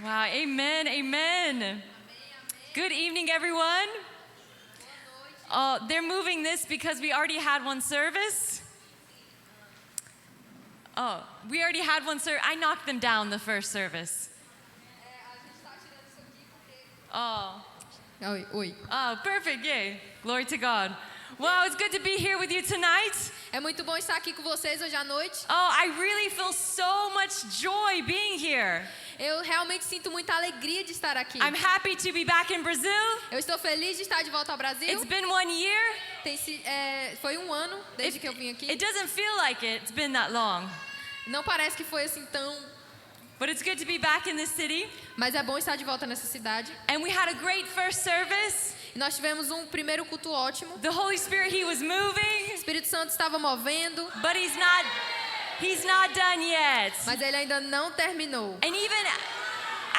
Wow, amen, amen. Good evening, everyone. Oh, they're moving this because we already had one service. Oh, we already had one service. I knocked them down the first service. Oh. Oi. Oh, perfect, yay. Glory to God. Wow, it's good to be here with you tonight. É muito bom estar aqui com vocês hoje à noite. Oh, I really feel so much joy being here. Eu realmente sinto muita alegria de estar aqui. I'm happy to be back in Brazil. Eu estou feliz de estar de volta ao Brasil. It's been 1 year. Foi um ano desde que eu vim aqui. It doesn't feel like it's been that long. Não parece que foi assim tão... But it's good to be back in this city. Mas é bom estar de volta nessa cidade. And we had a great first service. E nós tivemos um primeiro culto ótimo. The Holy Spirit, He was moving. O Espírito Santo estava movendo. But He's not done yet. Mas Ele ainda não terminou. And even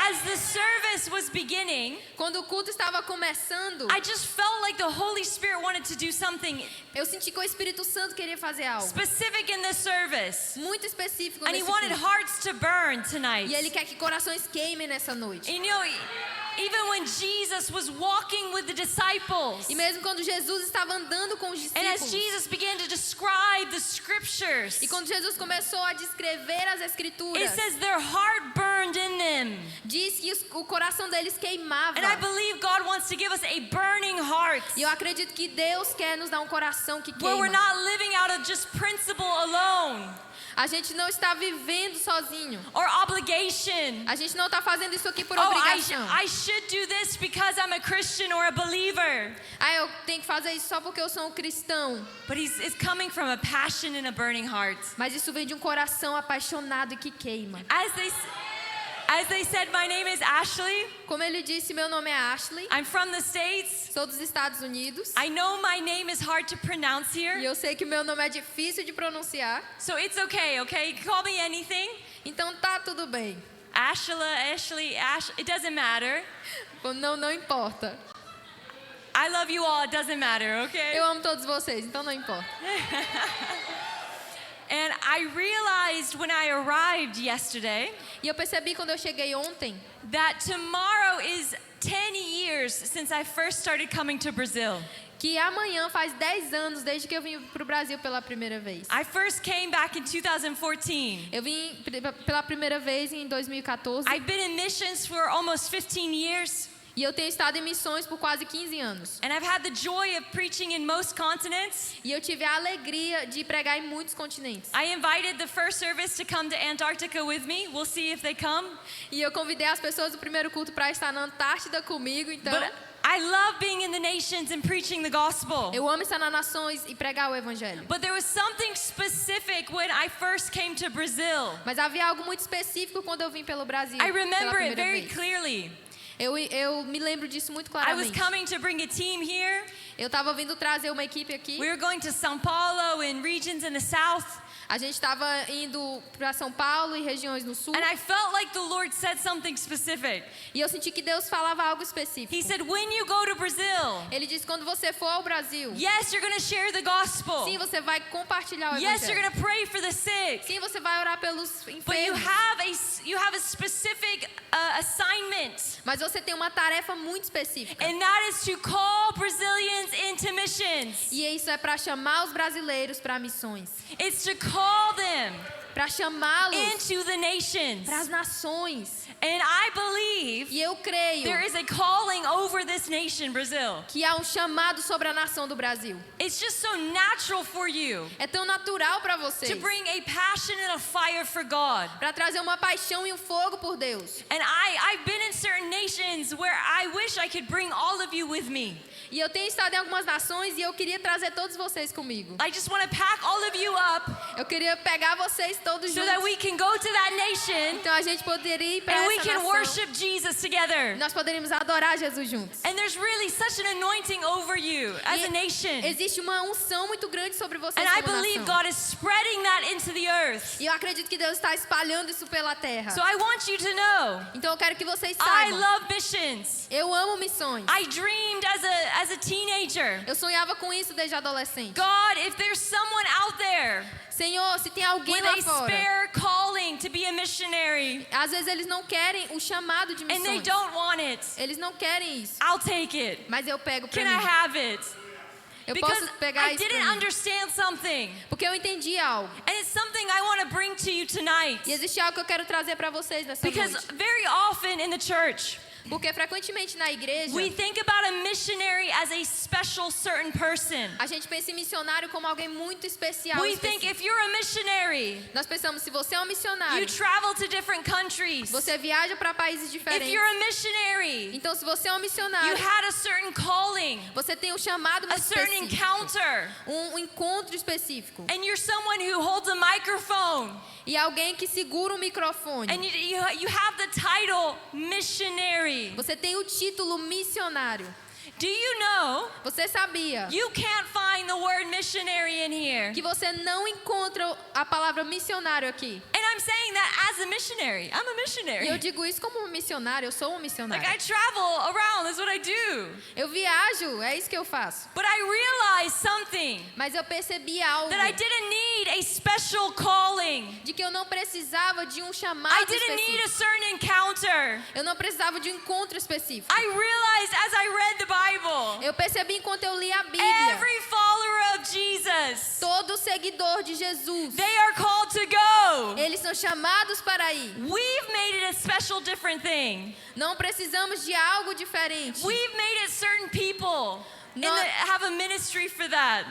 as the service was beginning, quando o culto estava começando, I just felt like the Holy Spirit wanted to do something. Eu senti que o Espírito Santo queria fazer algo specific in this service. Muito específico And nesse He wanted culto. hearts to burn tonight. E Ele quer que corações queimem nessa noite. And you know, even when Jesus was walking with the disciples, E mesmo quando Jesus estava andando com os and as discípulos, Jesus began to describe the scriptures, e quando Jesus começou a descrever as escrituras, it says their heart burned in them. diz que o coração deles queimava. And I believe God wants to give us a burning heart, E eu acredito que Deus quer nos dar um coração que where we're queima. not living out of just principle alone A gente não está vivendo sozinho. or obligation. A gente não está fazendo isso aqui por Oh, obrigação. I should do this because I'm a Christian or a believer. Eu tenho que fazer isso só porque eu sou um cristão. But it's coming from a passion and a burning heart. Mas isso vem de um coração apaixonado e que queima. As they said, my name is Ashley. Como ele disse, meu nome é Ashley. I'm from the States. Sou dos Estados Unidos. I know my name is hard to pronounce E here. eu sei que meu nome é difícil de pronunciar. So it's okay, okay? You can call me anything. Então tá tudo bem. Ashley, it doesn't matter. Não importa. I love you all, it doesn't matter, okay? Eu amo todos vocês, então não importa. And I realized when I arrived yesterday E eu percebi quando eu cheguei ontem that tomorrow is 10 years since I first started coming to Brazil. que amanhã faz 10 anos desde que eu vim pro Brasil pela primeira vez. I first came back in 2014. Eu vim pela primeira vez em 2014. I've been in missions for almost 15 years. E eu tenho estado em missões por quase 15 anos. And I've had the joy of preaching in most continents. E eu tive a alegria de pregar em muitos continentes. I invited the first service to come to Antarctica with me. We'll see if they come. E eu convidei as pessoas do primeiro culto para estar na Antártida comigo, então... But I love being in the nations and preaching the gospel. Eu amo estar nas nações e pregar o evangelho. But there was something specific when I first came to Brazil. Mas havia algo muito específico quando eu vim pelo Brasil. I Pela remember it primeira very vez. clearly. Eu me lembro disso muito I was claramente. coming to bring a team here. Eu estava vindo trazer uma equipe aqui. We were going to São Paulo and regions in the south. A gente estava indo para São Paulo e regiões no sul. And I felt like the Lord said something specific. E eu senti que Deus falava algo específico. He said, when you go to Brazil, Ele disse, quando você for ao Brasil, yes, you're going to share the gospel. sim, você vai compartilhar o Yes, you're evangelho. going to pray for the sick. Sim, você vai orar pelos But you enfermos. have a specific assignment. Mas você tem uma tarefa muito específica. And that is to call Brazilians into missions. E isso é para chamar os brasileiros para missões. It's to call them Para chamá-los into the nations. para as nações. And I believe E eu creio there is a calling over this nation, Brazil. que há um chamado sobre a nação do Brasil. It's just so natural for you É tão natural para vocês. to bring a passion and a fire for God. Para trazer uma paixão e um fogo por Deus. And I've been in certain nations where I wish I could bring all of you with me. E eu tenho estado em algumas nações e eu queria trazer todos vocês comigo. I just want to pack all of you up Eu queria pegar vocês todos so juntos. that we can go to that nation Então a gente poderia ir para and we essa can nação. worship Jesus together. Nós poderíamos adorar Jesus juntos. And there's really such an anointing over you as a nation. Existe uma unção muito grande sobre vocês And I como believe nação. God is spreading that into the earth. E eu acredito que Deus está espalhando isso pela terra. So I want you to know, Então eu quero que vocês I saibam. love missions. Eu amo missões. I dreamed as a teenager. Eu sonhava com isso desde adolescente. God, if there's someone out there Senhor, se tem alguém with lá a fora, spare calling to be a missionary, às vezes eles não querem o chamado de and they missões. don't want it. Eles não querem isso, I'll take it. mas eu pego pra Can I mim. have it? Eu Because posso pegar I isso pra didn't mim. understand something. Porque eu entendi algo. And it's something I want to bring to you tonight. E existe algo que eu quero trazer para vocês nessa Because noite. very often in the church, Porque frequentemente na igreja, we think about a missionary as a special certain person. a gente pensa em missionário como alguém muito especial. We think específico. if you're a missionary, Nós pensamos, se você é um you missionário, travel to different countries. você viaja para países If diferentes. you're a missionary, Então, se você é um you missionário, had a certain calling, você tem um chamado a muito certain específico, encounter, um encontro específico. and you're someone who holds a microphone, E alguém que segura o microfone. and you have the title missionary. Você tem o título missionário. Do you know Você sabia you can't find the word missionary in here? que você não encontra a palavra missionário aqui? And I'm saying that as a missionary. I'm a E eu missionary. digo isso como um missionário, eu sou um Like missionário. I travel around, that's what I do. Eu viajo, é isso que eu faço. But I realized something, Mas eu percebi algo that I didn't need a special calling. de que eu não precisava de um chamado I didn't need a específico. certain encounter. Eu não precisava de um encontro específico. I realized as I read the Bible, Eu percebi enquanto eu li a Bíblia. every follower of Jesus, Todo seguidor de Jesus, they are called to go. eles são chamados para ir. We've made it a special different thing. Não precisamos de algo diferente. We've made it certain people Not- have a ministry for that.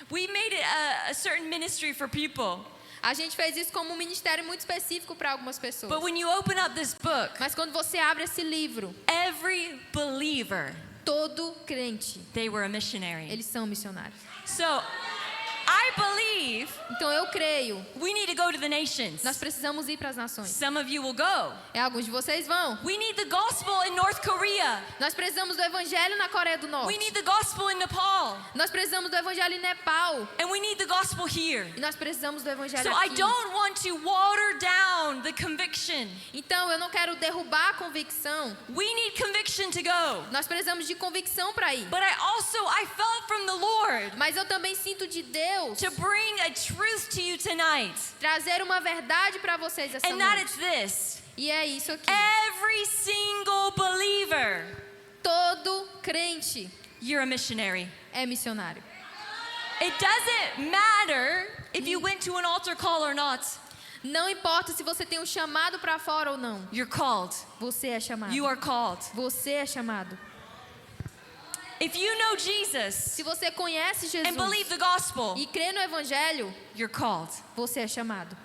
We made it a certain ministry for people. A gente fez isso como um ministério muito específico para algumas pessoas. But when you open up this book, Mas quando você abre esse livro, every believer, todo crente, they were a missionary. eles são missionários. So I believe Então eu creio, we need to go to the nations. nós precisamos ir para as nações. Some of you will go. Alguns de vocês vão. We need the gospel in North Korea. Nós precisamos do evangelho na Coreia do We Norte. need the gospel in Nepal. Nós precisamos do evangelho em Nepal. And we need the gospel here. E nós precisamos do evangelho So I aqui. don't want to water down the conviction. Então eu não quero derrubar a convicção. We need conviction to go. Nós precisamos de convicção para ir. But I felt from the Lord Mas eu também sinto de Deus to bring a truth to you tonight. trazer uma verdade para vocês essa And that noite. it's this. E é isso aqui. Every single believer, Todo crente you're a missionary. é missionário. It doesn't matter if you went to an altar call or not. Não importa se você tem um chamado para fora ou não. You're called. Você é chamado. You are called. Você é chamado. If you know Jesus Se você conhece Jesus and believe the gospel, e crê no evangelho, you're called. você é chamado.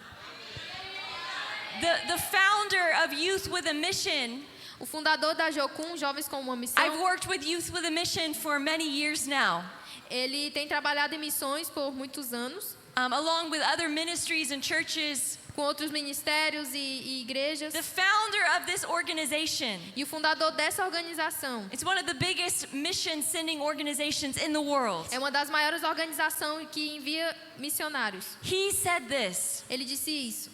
The founder of Youth with a Mission, O fundador da Jocum, Jovens com uma Missão, I've worked with Youth with a Mission for many years now, ele tem trabalhado em missões por muitos anos, along with other ministries and churches. com outros ministérios e igrejas. The founder of this organization, E o fundador dessa organização it's one of the biggest mission sending organizations in the world. é uma das maiores organizações que envia missionários. He said this. Ele disse isso.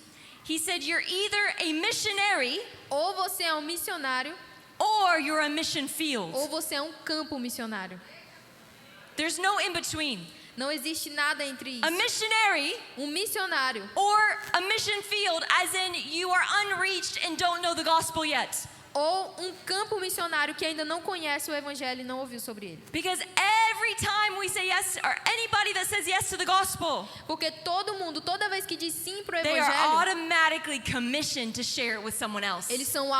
He said, you're either a missionary Ou você é um missionário, or you're a mission field. ou você é um campo missionário. There's no in between. Não existe nada entre A isso. missionary Um missionário or a mission field, as in you are unreached and don't know the gospel yet. ou um campo missionário que ainda não conhece o evangelho e não ouviu sobre ele. Because every time we say yes, or anybody that says yes to the gospel, Porque todo mundo, toda vez que diz sim pro they are evangelho, automatically commissioned to share it with someone else. eles são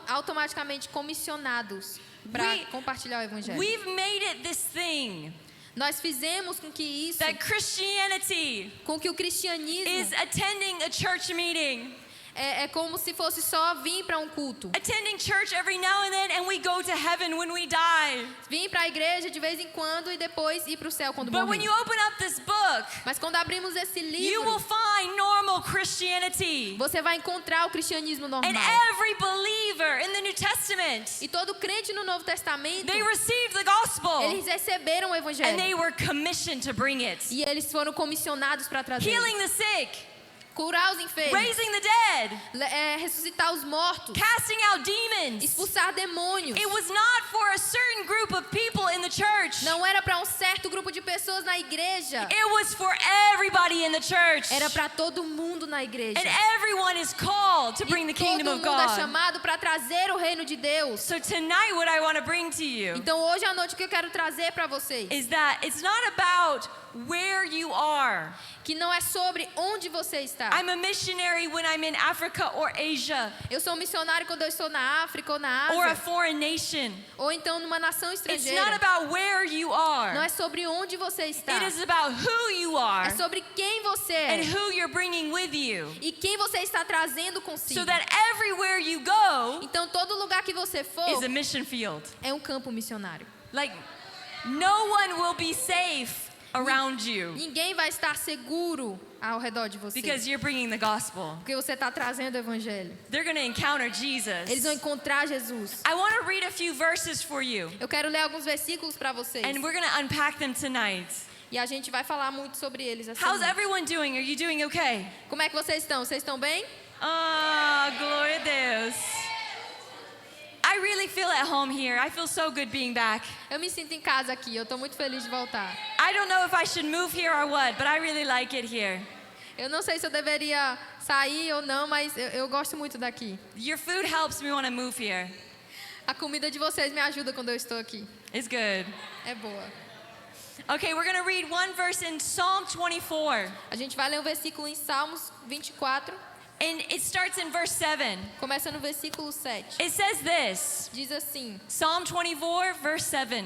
automaticamente comissionados para We- compartilhar o evangelho. We've made it this thing Nós fizemos com que isso, that Christianity com que o cristianismo is attending a church meeting, é como se fosse só vir para um culto. attending church every now and then, and we go to heaven when we die. Vir para a igreja de vez em quando e depois ir para o céu quando But when morrer. you open up this book, Mas quando abrimos esse you will livro, find normal Christianity. você vai encontrar o cristianismo And normal. every believer in the New Testament, E todo crente no Novo Testamento, they received the gospel eles receberam o and evangelho. they were commissioned to bring it. E eles foram comissionados para trazer. Healing the sick, curar os enfermos, raising the dead, ressuscitar os mortos, casting out demons. expulsar demônios. It was not for a certain group of people in the church. Não era para um certo grupo de pessoas na igreja. It was for everybody in the church. Era para todo mundo na igreja. And everyone is called to bring the kingdom Todo of mundo é God. chamado para trazer o reino de Deus. So tonight what I want to bring to you Então hoje à noite o que eu quero trazer para vocês, is that it's not about where you are. que não é sobre onde você está. I'm a missionary when I'm in Africa or Asia Eu sou um missionário quando eu estou na África ou na or a Ásia, foreign nation. ou então numa nação It's not estrangeira. about where you Não are. é sobre onde você está. It is about who you are É sobre quem você and é who you're bringing with you. e quem você está trazendo consigo. So that everywhere you go Então todo lugar que você for is a mission field. é um campo missionário. Like, no one will be safe around you Ninguém vai estar seguro ao redor de você, because you're bringing the gospel. porque você está trazendo o evangelho. They're going to encounter Eles Jesus. vão encontrar Jesus. I want to read a few verses for you, Eu quero ler alguns versículos para vocês. and we're going to unpack them tonight. E a gente vai falar muito sobre eles essa How's noite. everyone doing? Are you doing okay? Como é que vocês estão? Vocês estão bem? Ah, glória a Deus. I really feel at home here. I feel so good being back. Eu me sinto em casa aqui. Eu estou muito feliz de voltar. I don't know if I should move here or what, but I really like it here. Eu não sei se eu deveria sair ou não, mas eu gosto muito daqui. Your food helps me want to move here. A comida de vocês me ajuda quando eu estou aqui. It's good. É boa. Okay, we're going to read one verse in Psalm 24. A gente vai ler um versículo em Salmos 24. And it starts in verse 7. Começa no versículo 7. It says this. Diz assim, Psalm 24, verse 7.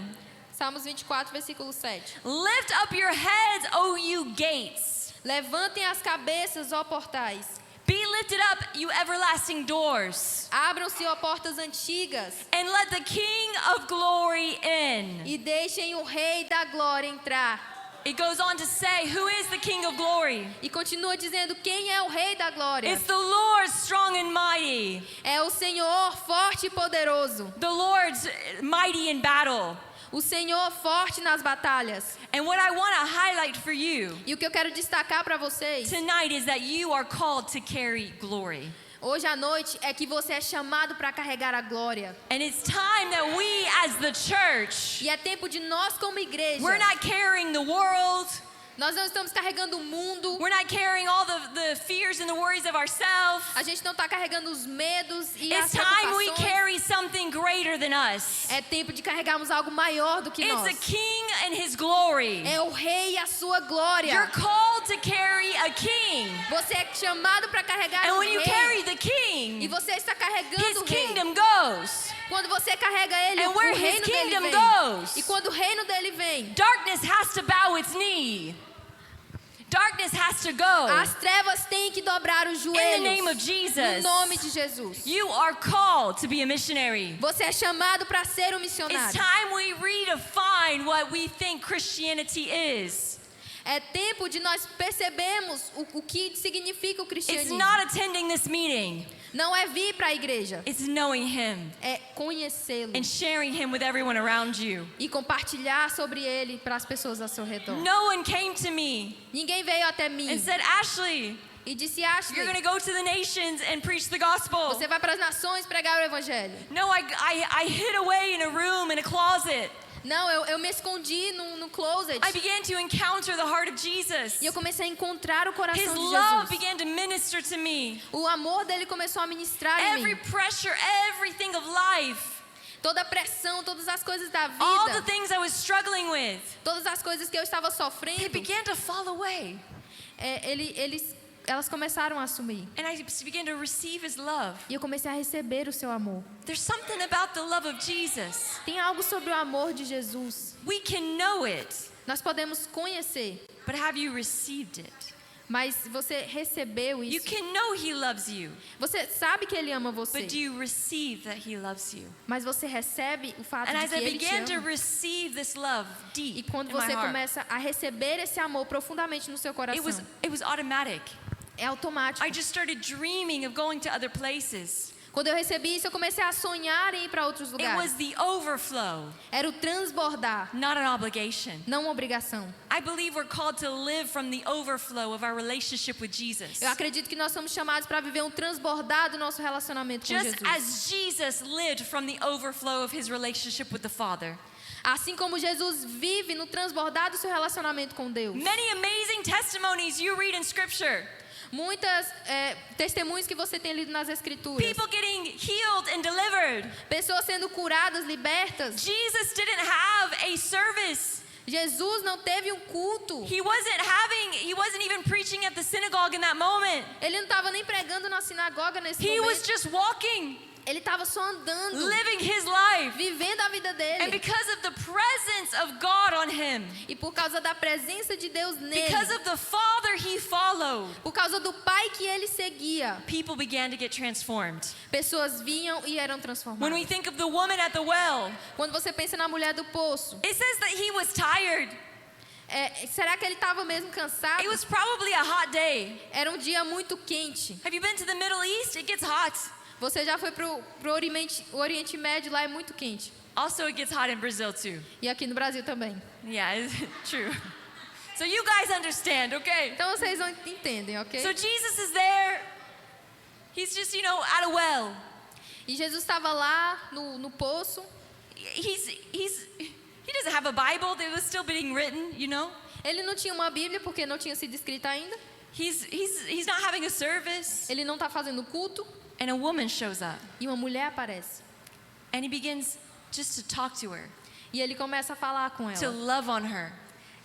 Salmos 24, versículo 7. Lift up your heads, O you gates. Levantem as cabeças, ó portais. Be lifted up, you everlasting doors. Abram-se, ó portas antigas. And let the King of glory in. E deixem o Rei da Glória entrar. It goes on to say, who is the King of glory? E continua dizendo, quem é o Rei da Glória? It's the Lord strong and mighty. É o Senhor forte e poderoso. The Lord's mighty in battle. O Senhor forte nas batalhas. And what I want to highlight for you E o que eu quero destacar para vocês tonight is that you are called to carry glory. hoje à noite é que você é chamado para carregar a glória. And it's time that we as the church, E é tempo de nós como igreja. we're not carrying the world. Nós não estamos carregando o mundo. We're not carrying all the fears and the worries of ourselves. A gente não está carregando os medos e as It's time we preocupações. carry something greater than us. É tempo de carregarmos algo maior do que It's the nós. King and his glory. É o Rei e a sua glória. You're called to carry a king. Você é chamado para carregar And o when you Rei. carry the E king, você está carregando his o Rei. kingdom goes. Quando você carrega ele, And o where his reino dele kingdom vem. goes, E quando o reino dele vem, darkness has to bow its knee. Darkness has to go. as trevas têm que dobrar os In the name of joelhos. Jesus. No nome de Jesus. You are called to be a missionary. Você é chamado para ser um It's missionário. time we redefine what we think Christianity is. É tempo de nós percebermos o que significa o It's cristianismo. not attending this meeting. Não é vir para a igreja, It's knowing him é conhecê-lo and sharing him with everyone around you. e compartilhar sobre ele para as pessoas ao seu redor. No one came to me Ninguém veio até mim and said, Ashley, e disse, you're Ashley, going to go to the nations and preach the gospel. você vai para as nações pregar o evangelho. No, I hid away in a room, in a closet. Não, eu me escondi no closet. I began to encounter the heart of Jesus. E eu comecei a encontrar o His coração de love Jesus. began to minister to me. O amor dele começou a ministrar em Every mim. pressure, everything of life, Toda a pressão, todas as coisas da all the vida, things I was struggling with, todas as coisas que eu estava they sofrendo, began to fall away. elas começaram a assumir. And I began to receive his love. E eu comecei a receber o seu amor. There's something about the love of Jesus. Tem algo sobre o amor de Jesus. We can know it, Nós podemos conhecer, but have you received it? mas você recebeu You isso. can know he loves you, Você sabe que ele ama você, but do you receive that he loves you? mas você recebe o fato And de as que I ele te began to ama. receive this love E deep quando in my você heart, começa a receber esse amor profundamente no seu it was coração, automatic. é automático. I just started dreaming of going to other places. Quando eu recebi isso, eu comecei a sonhar em ir para outros It was lugares. the overflow, Era o transbordar, not an obligation. não uma obrigação. I believe we're called to live from the overflow of our relationship with Jesus. Eu acredito que nós somos chamados para viver um transbordar do nosso relacionamento com Just Jesus. as Jesus lived from the overflow of his relationship with the Father. Assim como Jesus vive no transbordar do seu relacionamento com Deus. Many amazing testimonies you read in Scripture. Muitas testemunhos que você tem lido nas Escrituras. People getting healed and delivered. Pessoas sendo curadas, libertas. Jesus didn't have a service. Jesus não teve um culto. He wasn't even preaching at the synagogue in that moment. Ele não estava nem pregando na sinagoga nesse He was momento. just walking, Ele estava só andando, living his life. vivendo a vida And dele. because of the presence of God on him, E por causa da presença de Deus because nele, of the Father he followed, por causa do Pai que ele seguia, people began to get transformed. pessoas vinham e eram When we transformadas. think of the woman at the well, Quando você pensa na mulher do poço, it says that he was tired. será que ele estava mesmo cansado? It was probably a hot day. Era um dia muito quente. Have you been to the Middle East? It gets hot. Você já foi pro Oriente Médio, lá é muito quente. Also, it gets hot in Brazil too. E aqui no Brasil também. Yeah, it's true. So you guys understand, okay? Então vocês não entendem, ok? So Jesus is there. He's just, at a well. E Jesus estava lá no poço. He doesn't have a Bible that was still being written, Ele não tinha uma Bíblia porque não tinha sido escrita ainda. He's not having a service. Ele não está fazendo culto. And a woman shows up. E uma mulher aparece. And he begins just to talk to her, E ele começa a falar com to ela, love on her.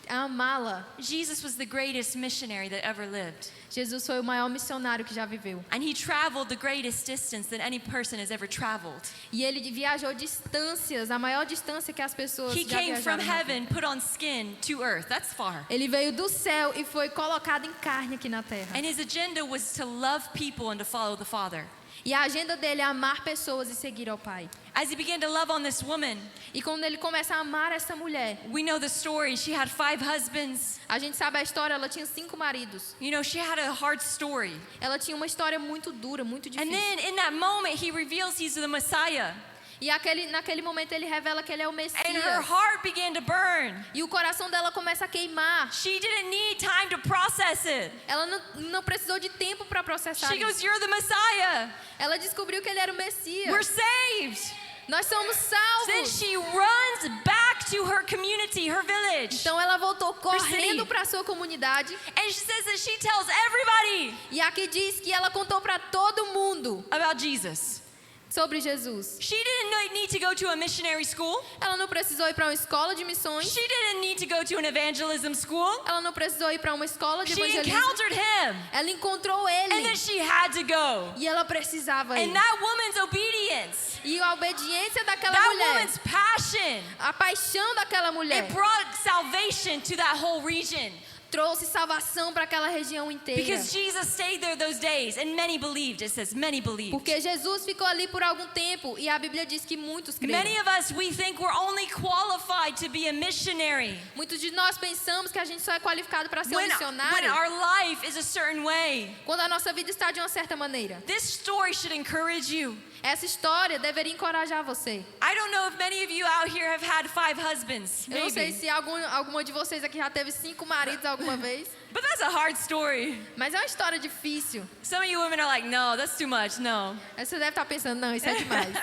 a amá-la. Jesus was the greatest missionary that ever lived. Jesus foi o maior missionário que já viveu. And he traveled the greatest distance that any person has ever traveled. E ele viajou distâncias, a maior distância que as pessoas He já came from viajaram. na vida. heaven, put on skin to earth. That's far. Ele veio do céu e foi colocado em carne aqui na terra. And his agenda was to love people and to follow the Father. E a agenda dele é amar pessoas e seguir ao Pai. As he began to love on this woman, E quando ele começa a amar essa mulher, we know the story. She had 5 husbands. a gente sabe a história, ela tinha 5 maridos. She had a hard story. Ela tinha uma história muito dura, muito And difícil. then in that moment, he reveals he's the Messiah. E naquele momento ele revela que ele é o Messias. And her heart began to burn. E o coração dela começa a queimar. She didn't need time to process it. Ela não precisou de tempo para processar She goes, isso. "You're the Messiah. Ela descobriu que ele era o Messias. We're saved." Nós somos Then salvos. she runs back to her community, her village. Então ela voltou city. correndo para a sua comunidade. And she says that she tells everybody E aqui diz que ela contou para todo mundo about Jesus. sobre Jesus. She didn't need to go to a missionary school. Ela não precisou ir para uma escola de missões. She didn't need to go to an evangelism school. Ela não precisou ir para uma escola de She evangelismo. encountered him. Ela encontrou And ele. then she had to go. E ela precisava ir. And that woman's obedience, E a obediência daquela that mulher, woman's passion, a paixão daquela mulher, it brought salvation to that whole region. trouxe salvação para aquela região inteira. Because Jesus stayed there those days, and many believed. It says many believed. Porque Jesus ficou ali por algum tempo e a Bíblia diz que muitos creram. Many of us, we think we're only qualified to be a missionary Muitos de nós pensamos que a gente só é qualificado para ser um when missionário our life is a certain way. quando a nossa vida está de uma certa maneira. This story should encourage you. Essa história deveria encorajar você. I don't know if many of you out here have had 5 husbands. Eu não sei Maybe. se alguma de vocês aqui já teve 5 maridos alguma vez, But that's a hard story. mas é uma história difícil. Some of you women are like, no, that's too much. No. Aí você deve estar pensando, não, isso é demais.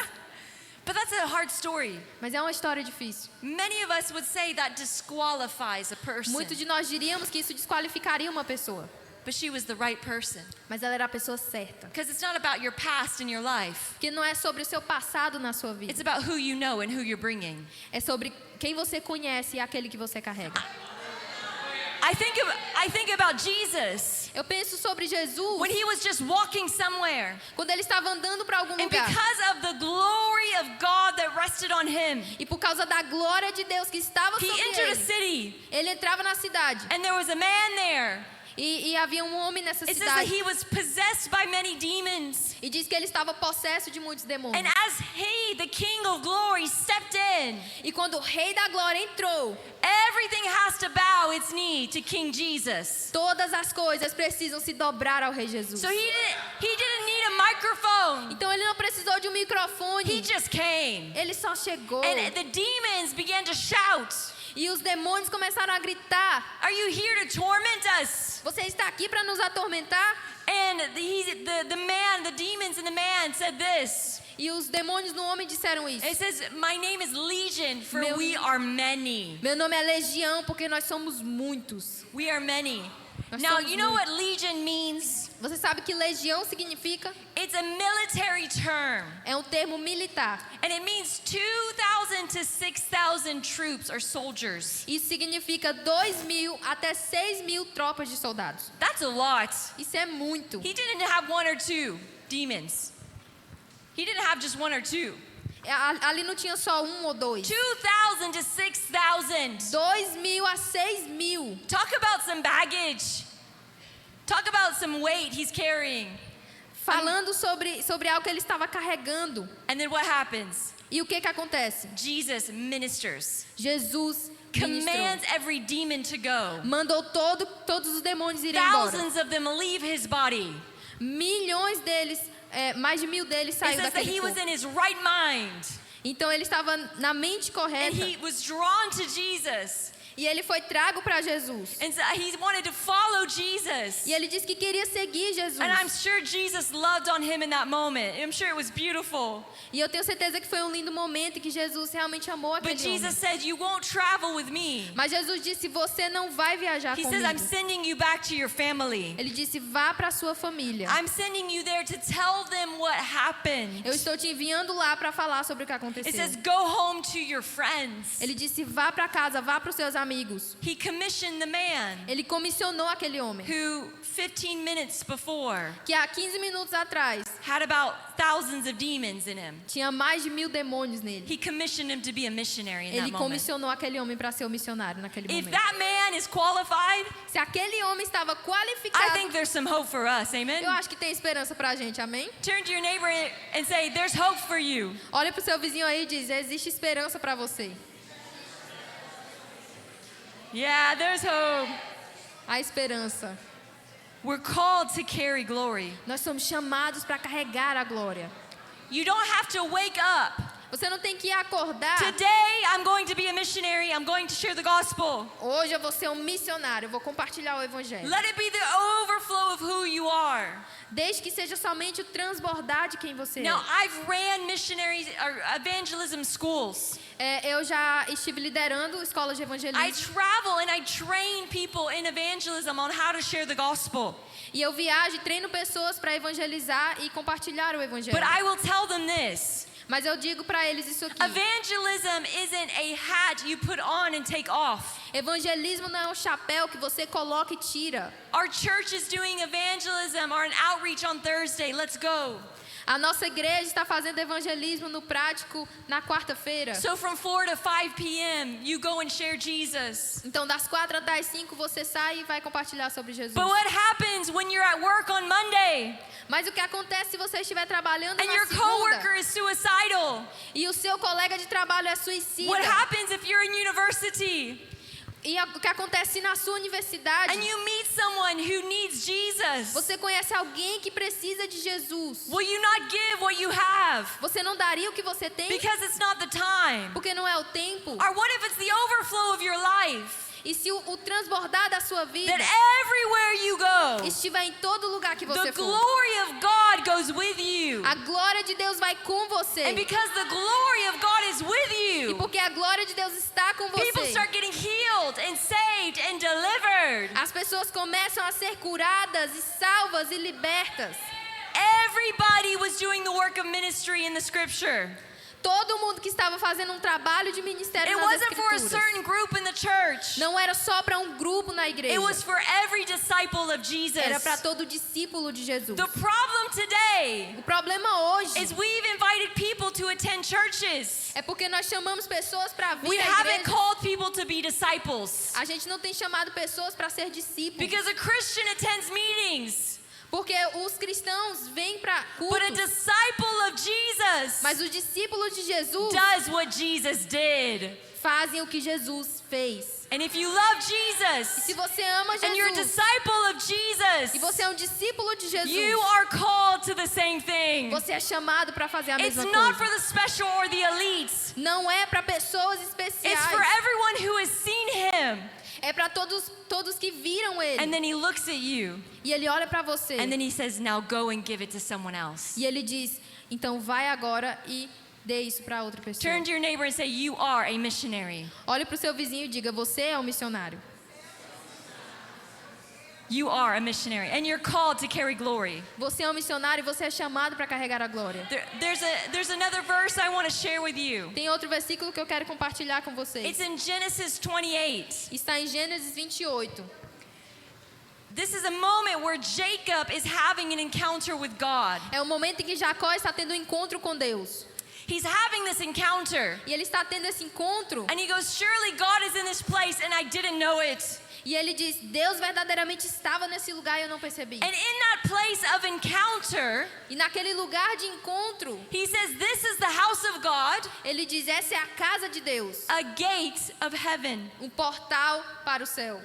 But that's a hard story. Mas é uma história difícil. Many of us would say that disqualifies a person. Muitos de nós diríamos que isso desqualificaria uma pessoa. But she was the right person. Mas ela era a pessoa certa. Because it's not about your past in your life. Porque não é sobre o seu passado na sua vida. It's about who you know and who you're bringing. É sobre quem você conhece e aquele que você carrega. I think about Jesus Eu penso sobre Jesus when he was just walking somewhere. quando ele estava andando para algum And lugar. because of the glory of God that rested on him, E por causa da glória de Deus que estava he sobre entered a ele, city. ele entrava na cidade. And there was a man there. E havia um homem nessa It says that cidade. he was possessed by many demons. E diz que ele estava possesso de muitos And demônios. as he, the King of glory, stepped in, E quando o rei da glória entrou, everything has to bow its knee to King Jesus. todas as coisas precisam se dobrar ao rei Jesus. So he didn't need a microphone. Então ele não precisou de um He microfone. just came. Ele só chegou. And the demons began to shout, E os demônios começaram a gritar: "Are you here to torment us?" você está aqui para nos atormentar? And the demons and the man said this. E os demônios no homem disseram isso. It says, "My name is Legion, for Meu- we are many." Meu nome é Legião porque nós somos muitos. We are many. Nós Now, somos you know muitos. what Legion means? Você sabe que legião significa? It's a military term. É um termo militar. And it means 2,000 to 6,000 troops or soldiers. Isso significa 2.000 até 6.000 tropas de soldados. That's a lot. Isso é muito. He didn't have one or two demons. He didn't have just one or two. Ali não tinha só um ou dois. 2,000 to 6,000. 2.000 a 6.000. Talk about some baggage. Talk about some weight he's carrying. Falando sobre algo que ele estava carregando. And then what happens? E o que acontece? Jesus ministers. Jesus ministrou. Commands every demon to go. Mandou todos os demônios irem embora. Thousands of them leave his body. Milhões deles, mais de 1.000 deles It saiu says that daquele he was corpo. in his right mind. Então ele estava na mente And correta. he was drawn to Jesus. E ele foi trago para Jesus. And so he wanted to follow Jesus. E ele disse que queria seguir Jesus. And I'm sure Jesus loved on him in that moment. I'm sure it was beautiful. E eu tenho certeza que foi um lindo momento e que Jesus realmente amou But aquele homem. Jesus said, "You won't travel with me." Mas Jesus disse: você não vai viajar He says, "I'm comigo. sending you back to your family. Ele disse: vá para sua família. I'm sending you there to tell them what happened." Eu estou te enviando lá para falar sobre o que It aconteceu. says, "Go home to your friends." Ele disse: vá para casa, vá para os seus amigos. He commissioned the man Ele comissionou aquele homem who 15 minutes before que há 15 minutos atrás had about thousands of demons in him. tinha mais de 1.000 demônios nele. He commissioned him to be a missionary in Ele that moment. comissionou aquele homem para ser o missionário naquele If momento. that man is qualified, Se aquele homem estava I qualificado, think there's some hope for us. Amen. eu acho que tem esperança para a gente, amém? Turn to your neighbor and say, "There's hope for you." Olha para o seu vizinho aí e diz: existe esperança para você. Yeah, there's hope. A esperança. We're called to carry glory. Nós somos chamados para carregar a glória. You don't have to wake up. Você não tem que acordar. Today, I'm going to be a missionary. I'm going to share the gospel. Hoje eu vou ser um missionário, eu vou compartilhar o evangelho. Let it be the overflow of who you are. Desde que seja somente o transbordar de quem você Now, é. I've ran missionaries or evangelism schools. Eu já estive liderando escolas de I evangelismo. travel and I train people in evangelism on how to share the gospel. E eu viajo e treino pessoas para evangelizar e compartilhar o evangelho. But I will tell them this. Mas eu digo para eles isso aqui. Evangelism isn't a hat you put on and take off. Evangelismo não é um chapéu que você coloca e tira. Our church is doing evangelism or an outreach on Thursday. Let's go. A nossa igreja está fazendo evangelismo no prático na quarta-feira. So from 4 to 5 p.m., you go and share Jesus. Então, das 4 até as 5, você sai e vai compartilhar sobre Jesus. But what happens when you're at work on Monday Mas o que acontece se você estiver trabalhando and na your coworker segunda is suicidal? e o seu colega de trabalho é suicida? What happens if you're in university E o que acontece na sua universidade? and you meet someone who needs Jesus? Você conhece alguém que precisa de Jesus. Will you not give what you have Você não daria o que você tem? because it's not the time? Porque não é o tempo. Or what if it's the overflow of your life? E se o transbordar da sua vida That everywhere you go, estiver em todo lugar que você the for, glory of God goes with you. a glória de Deus vai com você. And because the glory of God is with E you, porque a glória de Deus está com people você, start getting healed and saved and delivered. as pessoas começam a ser curadas e salvas e libertas. Everybody was doing the work of ministry in the scripture. Todo mundo que estava fazendo um trabalho de ministério It nas wasn't for a escrituras. certain group in the church. Não era só para um grupo na igreja. It was for every disciple of Jesus. Era para todo discípulo de Jesus. The problem today O problema hoje is we've invited people to attend churches. é porque nós chamamos pessoas para vir We à haven't igreja. called people to be disciples. A gente não tem chamado pessoas para ser discípulos. Because a Christian attends meetings, Porque os cristãos vêm para but a cultos. disciple of Jesus Mas os discípulos de Jesus does what Jesus did. fazem o que Jesus fez. And if you love E Jesus se você ama and you're a Jesus disciple of e você é Jesus, um discípulo de Jesus, you are called to the same thing. você é chamado para fazer a It's mesma not for coisa. the special or the elites. Não é para pessoas It's especiais. for everyone who has seen him. É para todos que viram And ele. then he looks at you E ele olha para você. and then he says, now go and give it to someone else. E ele diz: então vai agora e dê isso para outra pessoa. Turn to your neighbor and say, you are a missionary. Olhe para o seu vizinho e diga: você é um missionário. You are a missionary and you're called to carry glory. Você é um missionário e você é chamado para carregar a glória. There's another verse I want to share with you. Tem outro versículo que eu quero compartilhar com vocês. It's in Genesis 28. Está em Gênesis 28. This is a moment where Jacob is having an encounter with God. É o momento em que Jacó está tendo um encontro com Deus. He's having this encounter E ele está tendo esse encontro. and he goes, surely God is in this place and I didn't know it. E ele diz: Deus verdadeiramente estava nesse lugar e eu não percebi. And in that place of encounter, E naquele lugar de encontro, he says, this is the house of God, ele diz: essa é a casa de Deus. a gate of heaven. Um portal para o céu.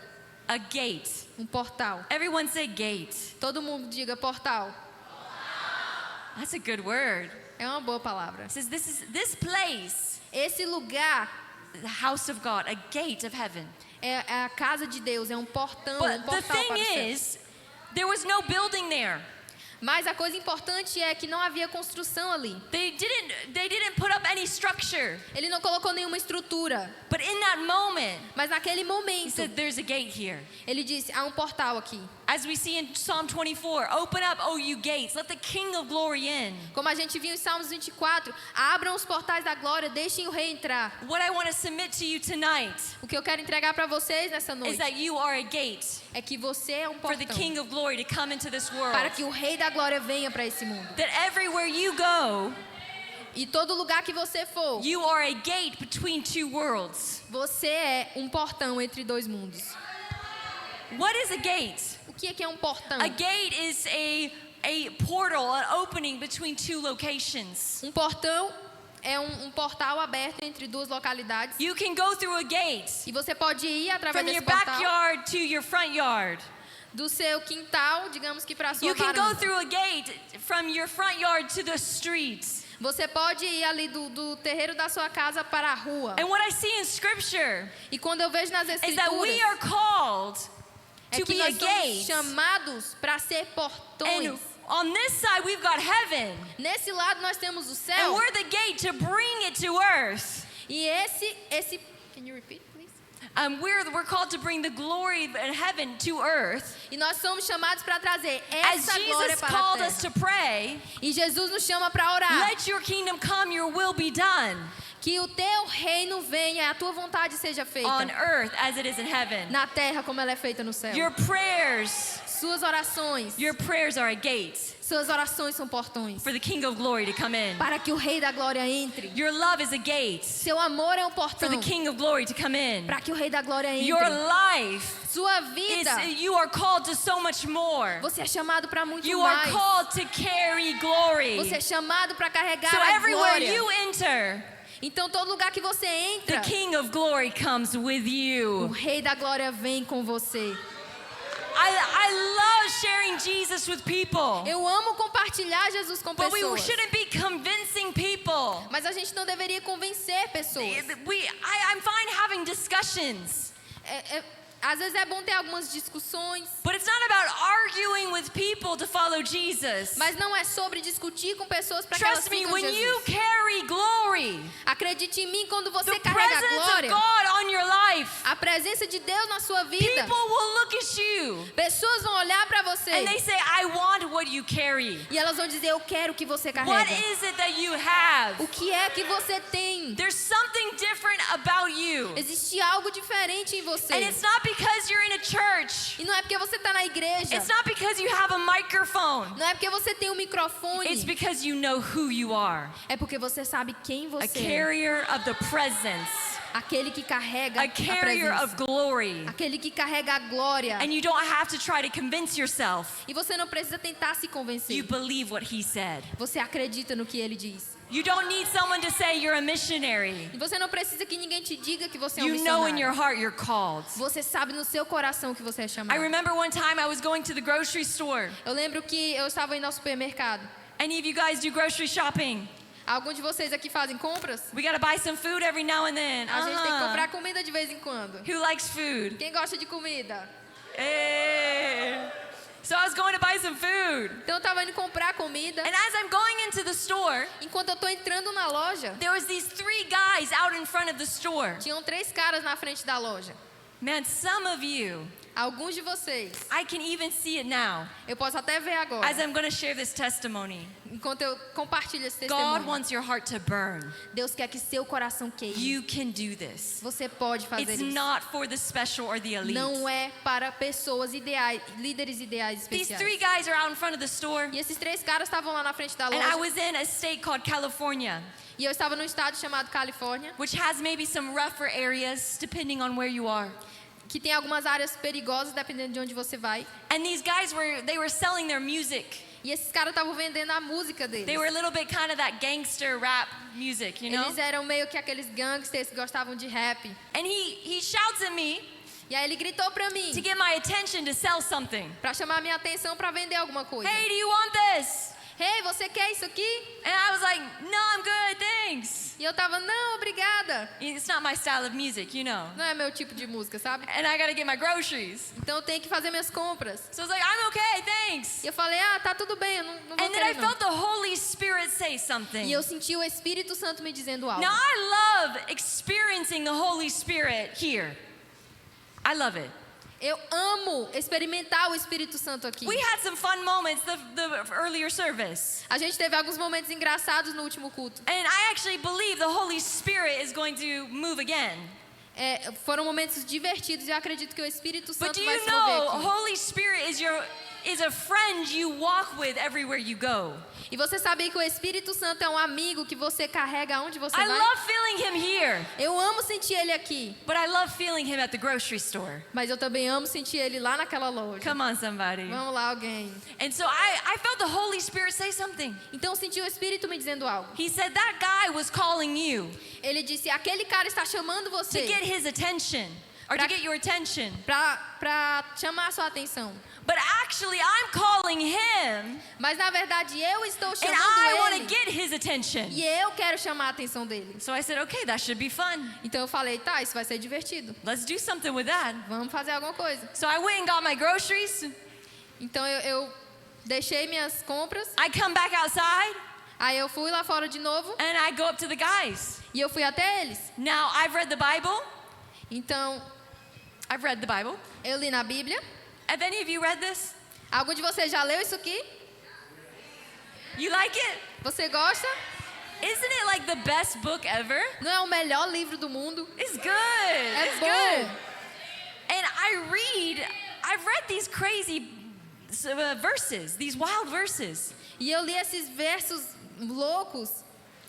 A gate. Um portal. Everyone say gate. Todo mundo diga portal. That's a good word. É uma boa palavra. It says this place, Esse lugar the house of God, a gate of heaven. é a casa de Deus, é um portão, um But the portal para o thing céu. is, there was no building there. Mas a coisa importante é que não havia construção ali. They didn't put up any structure. Ele não colocou nenhuma estrutura. But in that moment, Mas naquele he momento, said, there's a gate here. ele disse: há um portal aqui. As we see in Psalm 24, open up, O you gates, let the King of glory in. Como a gente viu em Salmos 24, abram os portais da glória, deixem o rei entrar. What I want to submit to you tonight O que eu quero entregar para vocês nessa is noite that you are a gate é que você é um for the portão King of glory to come into this world. para que o rei da glória venha para esse mundo. That everywhere you go, E todo lugar que você for, you are a gate between two worlds. você é um portão entre dois mundos. What is a gate? O que é um portão? A gate is a portal, an opening between two locations. Um portão é um portal aberto entre duas localidades. You can go through a gate E você pode ir através from your desse portal backyard to your front yard. do seu quintal, digamos que para a sua You can go varanda. through a gate from your front yard to the streets. Você pode ir ali do terreiro da sua casa para a rua. And what I see in scripture E quando eu vejo nas is that we escrituras, are called é to que be a nós somos gate. chamados para ser And portões. on this side we've got heaven. Nesse lado nós temos o And céu. we're the gate to bring it to earth. E esse Can you repeat, please? We're called to bring the glory of heaven to earth. E nós somos chamados para trazer As essa glória Jesus para a called us terra. to pray, E Jesus nos chama para orar. let your kingdom come, your will be done Que o teu reino venha, a tua vontade seja feita. on earth as it is in heaven. Na terra como ela é feita no céu. Your prayers Suas orações. are a gate Suas orações são portões. for the King of glory to come in. Para que o rei da glória entre. Your love is a gate Seu amor é um for portão. the King of glory to come in. Para que o rei da glória entre. Your life Sua vida. you are called to so much more. Você é chamado para muito You are mais. called to carry glory. Você é chamado para carregar So a everywhere glória. you enter, Então todo lugar que você the entra, King of glory comes with o you. rei da glória vem com você. I love sharing Jesus with people. Eu amo compartilhar Jesus com But we pessoas. shouldn't be convincing people. Mas a gente não deveria convencer pessoas. I'm fine having discussions. Às vezes é bom ter algumas discussões, But it's not about arguing with people to follow Jesus. mas não é sobre discutir com pessoas para que elas Trust me, sigam when Jesus. you carry glory, Acredite em mim, quando você the carrega a presence of glória, God on your life, a presença de Deus na sua vida, people will look at you pessoas vão olhar para você and they say, I want what you carry. e elas vão dizer: eu quero o que você What carrega. is it that you have? O que é que você tem? There's something different about you. Existe algo diferente em você. And it's not because you're in a church. E não é porque você está na igreja. It's not because you have a microphone. Não é porque você tem um microfone. It's because you know who you are. É porque você sabe quem A você é. carrier of the presence aquele que carrega a a carrier presença, of glory. aquele que carrega a glória. And you don't have to try to convince yourself. E você não precisa tentar se You convencer. believe what he said. Você acredita no que ele diz. You don't need someone to say you're a missionary. E você não precisa que ninguém te diga que você é um You know in your missionário. heart you're called. Você sabe no seu coração que você é I chamado. remember one time I was going to the grocery store. Eu lembro que eu estava indo ao supermercado. Any of you guys do grocery shopping? Alguns de vocês aqui fazem compras? We gotta buy some food every now and then. A gente tem que comprar comida de vez em quando. Who likes food? Quem gosta de comida? Hey. So I was going to buy some food. Então eu estava indo comprar comida. And as I'm going into the store, Enquanto eu estou entrando na loja, there was these 3 guys out in front of the store. tinham 3 caras na frente da loja. Man, some of you, Alguns de vocês, I can even see it now eu posso até ver agora, as I'm going to share this testimony. enquanto eu compartilho esse God testemunho. wants your heart to burn. Deus quer que seu coração queime. You can do this. Você pode fazer It's isso. not for the special or the elite. Não é para pessoas ideais, líderes ideais These especiais. 3 guys are out in front of the store, E esses 3 caras estavam lá na frente da and I loja. was in a state called California, E eu estava num estado chamado Califórnia, which has maybe some rougher areas depending on where you are. que tem algumas áreas perigosas dependendo de onde você vai. And these guys they were selling their music. E esses caras estavam vendendo a música deles. They were a little bit kind of that gangster rap music, you know? Eles eram meio que aqueles gangsters que gostavam de rap. And he shouts at me E aí ele gritou pra to mim, get my attention to sell something. pra chamar minha atenção pra vender alguma coisa. Hey, do you want this? Hey, você quer isso aqui? And I was like, no, I'm good, thanks. E eu tava, não, obrigada. It's not my style of music, you know. Não é meu tipo de música, sabe? And I gotta get my groceries. Então eu tenho que fazer minhas compras. So I was like, I'm okay, thanks. E eu falei, tá tudo bem, eu não vou And then I querer não. felt the Holy Spirit say something. E eu senti o Espírito Santo me dizendo algo. Now I love experiencing the Holy Spirit here. I love it. Eu amo experimentar o Espírito Santo aqui. We had some fun moments the earlier service. A gente teve alguns momentos engraçados no último culto. And I actually believe the Holy Spirit is going to move again. Foram momentos divertidos e eu acredito que o Espírito But Santo do vai you se mover know, aqui. Holy Spirit is a friend you walk with everywhere you go. E você sabia que o Espírito Santo é um amigo que você carrega aonde você I vai? love feeling him here, Eu amo sentir ele aqui, but I love feeling him at the grocery store. mas eu também amo sentir ele lá naquela loja. Come on, somebody. Vamos lá, alguém. And so I felt the Holy Spirit say something. Então eu senti o Espírito me dizendo algo. He said that guy was calling you Ele disse, aquele cara está chamando to você get his attention, or to get your attention. pra chamar a sua atenção. But actually, I'm calling him, Mas na verdade eu estou and chamando I want to ele. get his attention. E eu quero chamar a atenção dele. So I said, okay, that should be fun. Então eu falei, tá, isso vai ser divertido. Let's do something with that. Vamos fazer alguma coisa. So I went and got my groceries. Então eu deixei minhas compras. I come back outside, Aí eu fui lá fora de novo. and I go up to the guys. E eu fui até eles. Now, I've read the Bible. Então I've read the Bible. eu li na Bíblia. Have any of you read this? Algum de vocês já leu isso aqui? You like it? Você gosta? Isn't it like the best book ever? Não é o melhor livro do mundo? It's good. É It's bom. good. And I've read these crazy verses, these wild verses. E eu li esses versos loucos,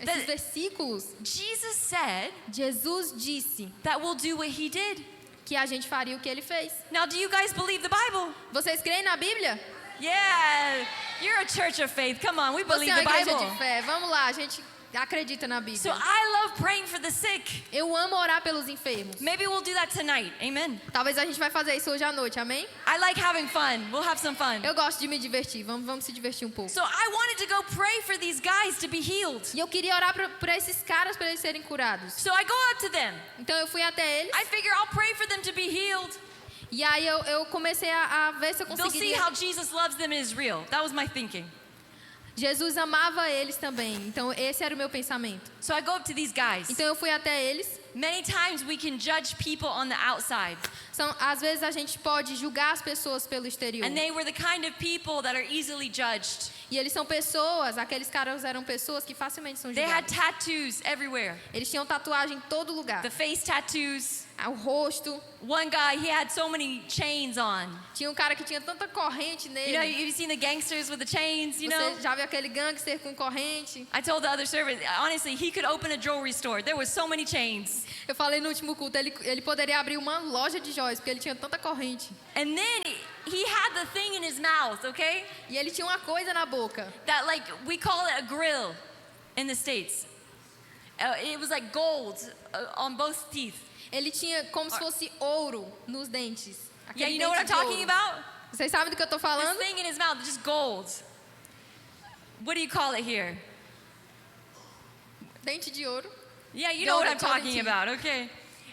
esses That- versículos. Jesus said Jesus disse that we'll do what he did. que a gente faria o que ele fez. Now, do you guys believe the Bible? Vocês creem na Bíblia? Yeah. You're a church of faith. Come on, we Você believe é the uma igreja Bible. de fé. Vamos lá, a gente acredita na So Bíblia. I love praying for the sick. Eu amo orar pelos enfermos. Maybe we'll do that tonight. Amen. Talvez a gente vai fazer isso hoje à noite, amém? I like having fun. We'll have some fun. Eu gosto de me divertir. Vamos se divertir um pouco. So I wanted to go pray for these guys to be healed. E eu queria orar para esses caras para eles serem curados. So I go up to them. Então eu fui até eles I figure I'll pray for them to be healed. e aí eu comecei a ver se eu They'll see conseguiria. how Jesus loves them and is real. That was my thinking. Jesus amava eles também. Então esse era o meu pensamento. So I go up to these guys. Então eu fui até eles. Many times we can judge people on the outside. Às vezes a gente pode julgar as pessoas pelo exterior. And they were the kind of people that are easily judged. E eles são pessoas, aqueles caras eram pessoas que facilmente são They had julgadas. tattoos everywhere. Eles tinham tatuagem em todo lugar. The face tattoos, o rosto. One guy, he had so many chains on. Tinha um cara que tinha tanta corrente You know, nele. you've seen the gangsters with the chains, you know? Você já viu aquele gangster com corrente? I told the other servant, honestly, he could open a jewelry store. There was so many chains. Eu falei no último culto, ele poderia abrir uma loja de joias, porque ele tinha tanta corrente. And then he had the thing in his mouth, okay? E ele tinha uma coisa na boca. That, like, we call it a grill in the States. It was like gold on both teeth. Ele tinha como se fosse ouro nos dentes. Yeah, Aquele you know what I'm dente de talking ouro. about? Vocês sabem do que eu tô This falando? thing in his mouth, just gold. What do you call it here? Dente de ouro. Yeah, you know what I'm Golden talking teeth. about, okay?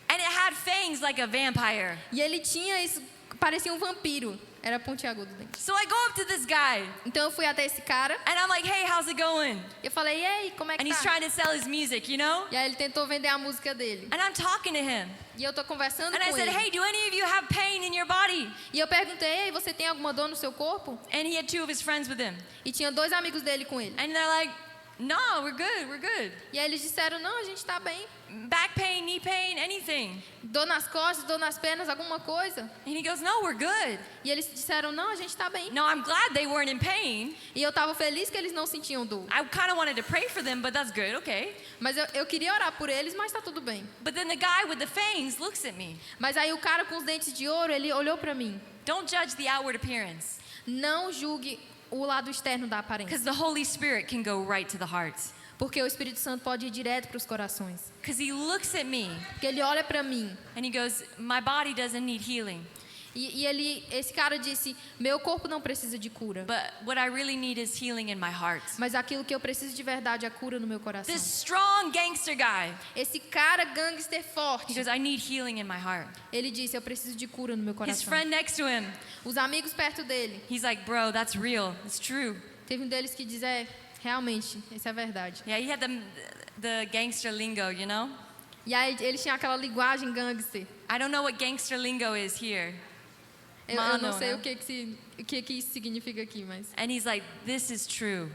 And it had fangs like a vampire. E ele tinha isso, parecia um vampiro. Era pontiagudo o dente. So I go up to this guy, Então eu fui até esse cara. and I'm like, hey, how's it going? Eu falei, e aí, como é And que he's tá? trying to sell his music, you know? E aí ele tentou vender a música dele. And I'm talking to him. E eu tô conversando And I com said, ele. hey, do any of you have pain in your body? E eu perguntei, ei, você tem alguma dor no seu corpo? And he had two of his friends with him. E tinha 2 amigos dele com ele. And they're like, no, we're good, we're good. E aí eles disseram, não, a gente tá bem. Back pain, knee pain, anything. Dor nas costas, dor nas pernas, alguma coisa? And he goes, no, we're good. E eles disseram, não, a gente tá bem. No, I'm glad they weren't in pain. E eu tava feliz que eles não sentiam dor. I kind of wanted to pray for them, but that's good, okay. Mas eu queria orar por eles, mas tá tudo bem. But then the guy with the fangs looks at me. Mas aí o cara com os dentes de ouro, ele olhou pra mim. Don't judge the outward appearance, Não julgue o lado externo da aparência. because the Holy Spirit can go right to the heart. Porque o Espírito Santo pode ir direto para os corações. Because he looks at me Porque ele olha pra mim. and he goes, my body doesn't need healing, Esse cara disse, meu corpo não precisa de cura. but what I really need is healing in my heart. Mas aquilo que eu preciso de verdade é cura no meu coração. This strong gangster guy, Esse cara gangster he forte, goes, I need healing in my heart. ele disse, eu preciso de cura no meu His coração. friend next to him, Os amigos perto dele, he's like, bro, that's real, it's true. teve um deles que diz, realmente, isso é verdade. Yeah, he had the gangster lingo, you know? E aí ele tinha aquela linguagem gangster. I don't know what gangster lingo is here. Eu Mano, não sei né? o que isso significa aqui, mas... And he's like, this is true.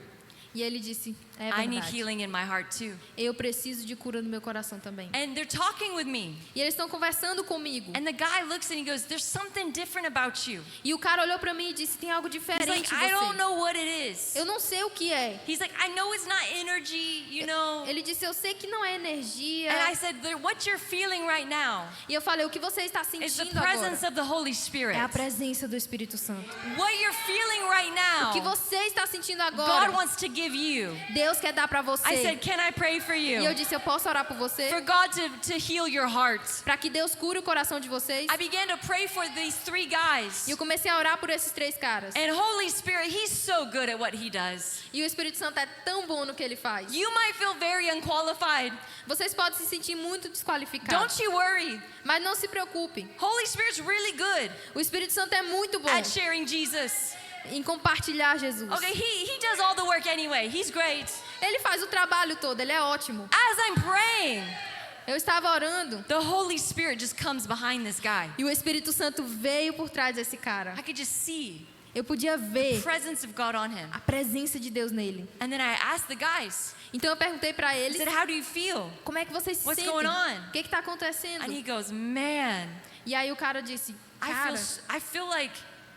E ele disse, é I need verdade. healing in my heart too. Eu preciso de cura no meu coração também. And they're talking with me. E eles estão conversando comigo. And the guy looks and he goes, there's something different about you. E o cara olhou pra mim e disse, tem algo He's diferente like, em I don't você. know what it is. Eu não sei o que é. He's like, I know it's not energy, you know. Ele disse, eu sei que não é energia. And I said, what you're feeling right now E eu falei, o que você está is the sentindo agora presence of the Holy Spirit. é a presença do Espírito Santo. What you're feeling right O que now, você está sentindo God agora, wants to give you. Deus quer dar pra você. I said, can I pray for E eu you? disse, eu posso orar por você? For God to heal your heart. Para que Deus cure o coração de vocês. I began to pray for these 3 guys. E eu comecei a orar por esses 3 caras. And Holy Spirit, He's so good at what He does. E o Espírito Santo é tão bom no que ele faz. You might feel very unqualified. Vocês podem se sentir muito desqualificados. Don't you worry. Mas não se preocupem. Holy Spirit's really good O Espírito Santo é muito bom at sharing Jesus. em compartilhar Jesus. Okay, he does all the work anyway. He's great. Ele faz o trabalho todo, ele é ótimo. As I'm praying, Eu estava orando the Holy Spirit just comes behind this guy. e o Espírito Santo veio por trás desse cara. I could just see Eu podia the ver presence of God on him. a presença de Deus nele. And then I asked the guys, Então eu perguntei para I eles, said, how do you feel? como é que vocês se What's sentem? going on? O que está acontecendo? And he goes, man, E aí o cara disse, cara, I feel like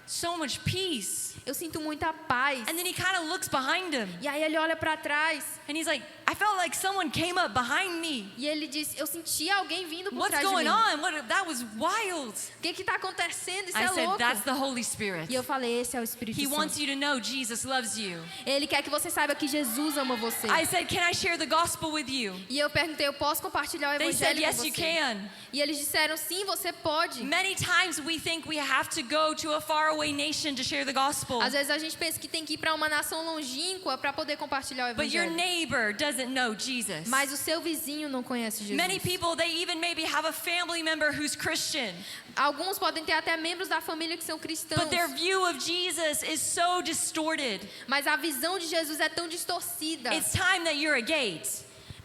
so much peace. eu sinto muita paz. And then he kind of looks behind him. E aí ele olha para trás And he's like, I felt like someone came up behind me. e ele disse, eu senti alguém vindo por What's trás de going mim. on? That was wild. O que está acontecendo? Isso I é said, louco. that's the Holy Spirit. E eu falei, esse é o Espírito He Santo. wants you to know Jesus loves you. Ele quer que você saiba que Jesus ama você. I said, can I share the gospel with you? E eu perguntei, eu posso compartilhar o They said, evangelho yes, com you você? can. E eles disseram, sim, você pode. Many times we think we have to go to a faraway nation to share the gospel. Às vezes a gente pensa que tem que ir para uma nação longínqua para poder compartilhar o But your evangelho. neighbor doesn't know Jesus. Mas o seu vizinho não conhece Jesus. Many people, they even maybe have a family member who's Christian, Alguns podem ter até membros da família que são cristãos. but their view of Jesus is so distorted. Mas a visão de Jesus é tão distorcida. It's time that you're a gate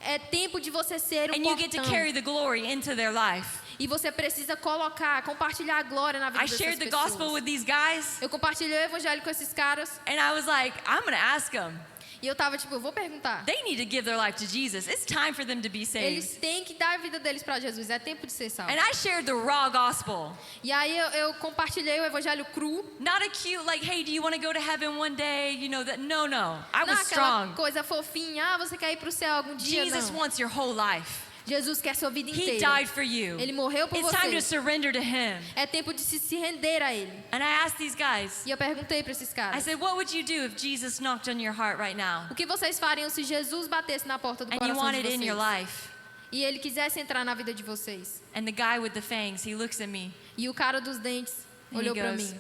É tempo de você ser um and you get to portão. carry the glory into their life. E você precisa compartilhar a glória na vida I dessas shared the pessoas. gospel with these guys Eu compartilhei o evangelho com esses caras. and I was like, I'm going to ask them. E eu tava tipo, eu vou perguntar. They need to give their life to Jesus. It's time for them to be saved. Eles têm que dar a vida deles para Jesus. É tempo de ser salvo. And I shared the raw gospel. E aí eu compartilhei o evangelho cru. Not a cute, like, hey, do you want to go to heaven one day? You know, that. No. I Não was aquela strong. coisa fofinha. Ah, você quer ir pro céu algum dia? Jesus Não. wants your whole life. Jesus quer sua vida He inteira. died for you. Ele morreu por It's time to você. surrender to Him. É tempo de se render a Ele. And I asked these guys, E eu perguntei para esses I caras. said, what would you do if Jesus knocked on your heart right now? O que vocês fariam se Jesus batesse na porta do And you coração want de it in your vocês? life? E Ele quisesse entrar na vida de vocês? And the guy with the fangs, he looks at me E o cara dos dentes and he olhou para goes, mim.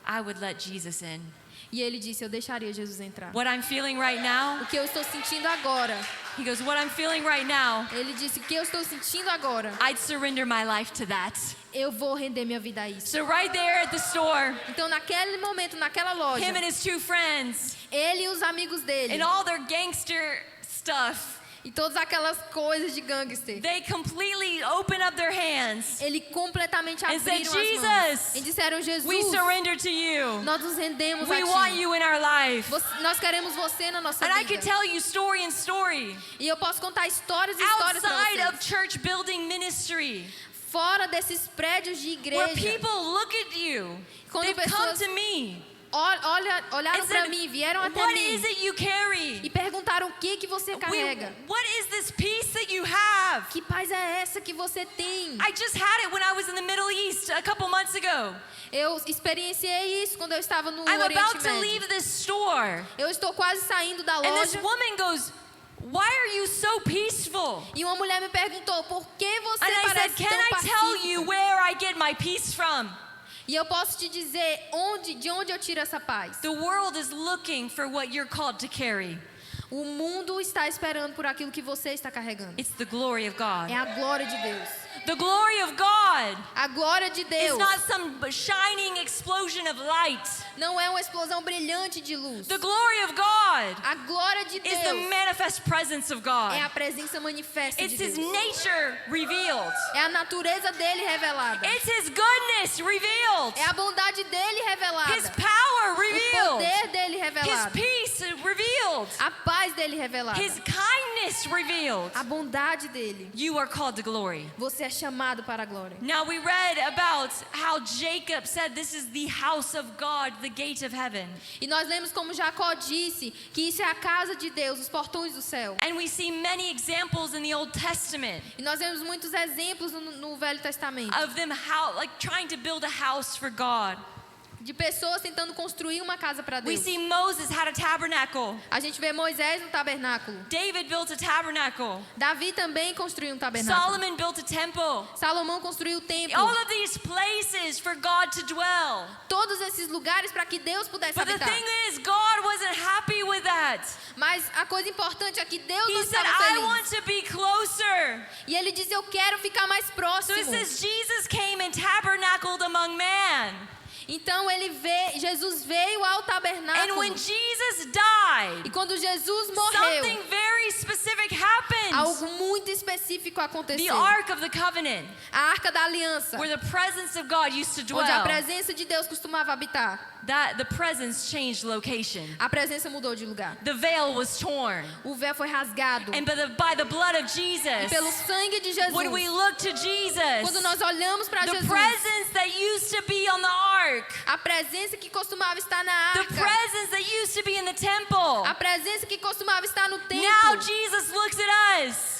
I would let Jesus in. E ele disse, eu deixaria Jesus entrar. What I'm feeling right now, O que eu estou sentindo agora. he goes, what I'm feeling right now, Ele disse, o que eu estou sentindo agora. I'd surrender my life to that. Eu vou render minha vida a isso. So right there at the store, Então naquele momento, naquela loja, him and his two friends ele e os amigos dele, and all their gangster stuff, e todas aquelas coisas de gangster, they completely open up their hands. ele completamente And said, abriram as mãos Jesus, e disseram, Jesus, We surrender to you. nós nos rendemos We a want ti. you in our life. Nós queremos você na nossa And I could vida. tell you story and story. E eu posso contar histórias e histórias para Outside of vocês. church building ministry, Fora desses prédios de where igreja, people look at you, Quando they've come pessoas to me olharam and para said, mim, vieram até what mim is it you carry? e perguntaram o que você carrega. What is this peace that you have? Que paz é essa que você tem? I just had it when I was in the Middle East a couple months ago. Eu experienciei isso quando eu estava no I'm Oriente about to Médio. leave this store. Eu estou quase saindo da And this loja woman goes, why are you so peaceful? e uma mulher me perguntou, por que você And I said, parece can tão I tell you pacífica? where I get my peace from? E eu posso te dizer de onde eu tiro essa paz. The world is looking for what you're called to carry. O mundo está esperando por aquilo que você está carregando. It's the glory of God. É a glória de Deus. The glory of God A glória de is Deus not some shining explosion of light. não é uma explosão brilhante de luz. The glory of God A glória de is the Deus manifest presence of é God. a presença manifesta de It's His Deus. nature revealed. É a natureza dele revelada. It's His goodness revealed. É a bondade dele revelada. His power O revealed. poder dele His revelado. peace revealed. A paz dele revelada. His kindness revealed. A bondade dele. You are called to glory. Você é chamado para a glória. Now we read about how Jacob said this is the house of God, the gate of heaven. E nós lemos como Jacó disse que isso é a casa de Deus, os portões do céu. And we see many examples in the Old Testament E nós vemos muitos exemplos no Velho Testamento of them how like trying to build a house for God. de pessoas tentando construir uma casa para We Deus. see Moses had a tabernacle. A gente vê Moisés no tabernáculo. David built a tabernacle. Davi também construiu um tabernáculo. Solomon built a temple. Salomão construiu o templo. All of these places for God to dwell. Todos esses lugares para que Deus pudesse But the habitar. thing is, God wasn't happy with that. Mas a coisa importante é que Deus He não said, estava I feliz. want to be closer. E ele diz, eu quero ficar mais So próximo. it says Jesus came and tabernacled among man. Então Jesus veio ao And tabernáculo. when Jesus died, E quando Jesus morreu, something very specific happened. algo muito específico The aconteceu. Ark of the Covenant, A Arca da Aliança, where the presence of God used to onde a dwell, presença de Deus costumava habitar. that the presence changed location. A presença mudou de lugar. The veil was torn. O véu foi rasgado. And by the blood of E Jesus, pelo sangue de Jesus, when we look to Jesus, quando nós olhamos para the Jesus, presence that used to be on the ark, a presença que costumava estar na the arca, presence that used to be in the temple, a presença que costumava estar no now templo, Jesus looks at us